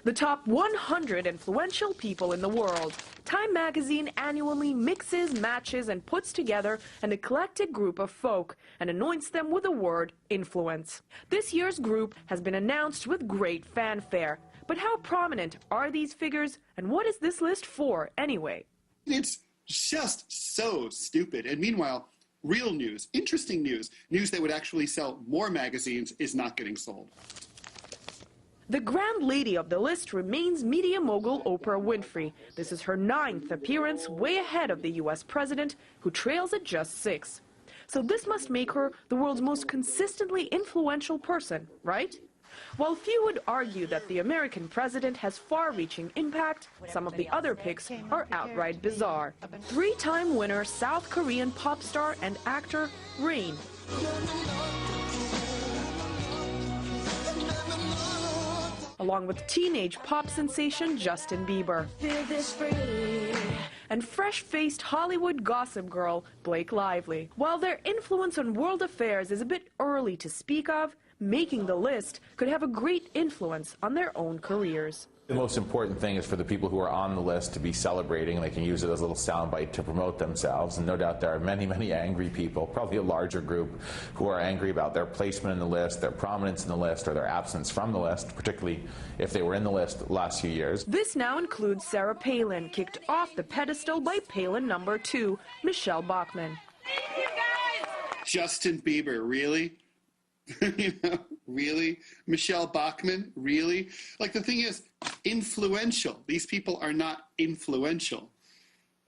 The top 100 influential people in the world. Time magazine annually mixes, matches, and puts together an eclectic group of folk and anoints them with the word influence. This year's group has been announced with great fanfare. But how prominent are these figures, and what is this list for anyway? It's just so stupid. And meanwhile, real news, interesting news, news that would actually sell more magazines is not getting sold. The grand lady of the list remains media mogul Oprah Winfrey. This is her 9th appearance, way ahead of the U.S. president, who trails at just 6. So this must make her the world's most consistently influential person, right? While few would argue that the American president has far-reaching impact, some of the other picks are outright bizarre. 3-time winner South Korean pop star and actor Rain. Along with teenage pop sensation Justin Bieber. And fresh-faced Hollywood gossip girl Blake Lively. While their influence on world affairs is a bit early to speak of, making the list could have a great influence on their own careers. The most important thing is for the people who are on the list to be celebrating. They can use it as a little soundbite to promote themselves. And no doubt there are many, many angry people, probably a larger group, who are angry about their placement in the list, their prominence in the list, or their absence from the list, particularly if they were in the list the last few years. This now includes Sarah Palin, kicked off the pedestal by Palin number 2, Michelle Bachmann. Thank you, guys! Justin Bieber, really? You know, really? Michelle Bachmann, really? Like, the thing is, influential. These people are not influential.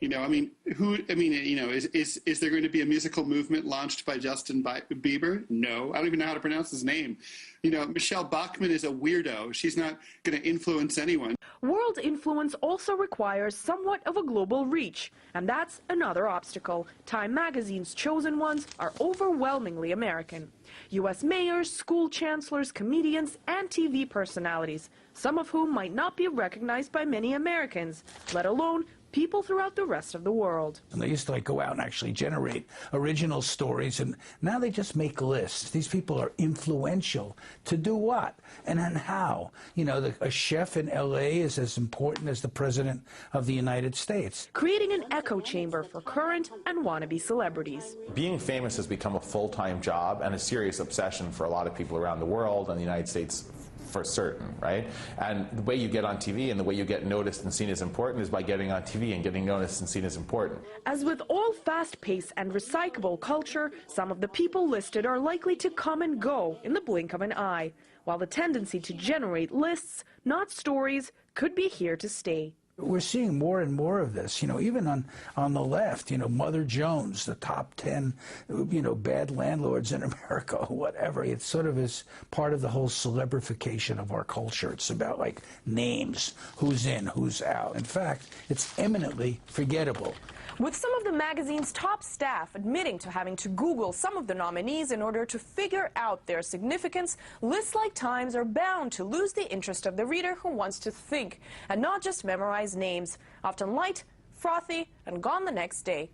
You know, I mean, is there going to be a musical movement launched by Justin Bieber? No. I don't even know how to pronounce his name. You know, Michelle Bachmann is a weirdo. She's not going to influence anyone. World influence also requires somewhat of a global reach, and that's another obstacle. Time magazine's chosen ones are overwhelmingly American. U.S. mayors, school chancellors, comedians, and TV personalities, some of whom might not be recognized by many Americans, let alone people throughout the rest of the world. And they used to go out and actually generate original stories, and now they just make lists. These people are influential. To do what? And then how? You know, a chef in L.A. is as important as the President of the United States. Creating an echo chamber for current and wannabe celebrities. Being famous has become a full-time job and a serious obsession for a lot of people around the world and the United States for certain, right? And the way you get on TV and the way you get noticed and seen as important is by getting on TV and getting noticed and seen as important. As with all fast-paced and recyclable culture, some of the people listed are likely to come and go in the blink of an eye, while the tendency to generate lists, not stories, could be here to stay. We're seeing more and more of this, you know, even on the left, you know, Mother Jones, the top 10, you know, bad landlords in America, whatever. It sort of is part of the whole celebrification of our culture. It's about, like, names, who's in, who's out. In fact, it's eminently forgettable. With some of the magazine's top staff admitting to having to Google some of the nominees in order to figure out their significance, lists like Time's are bound to lose the interest of the reader who wants to think and not just memorize names, often light, frothy, and gone the next day.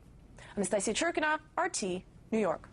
Anastasia Churkina, RT, New York.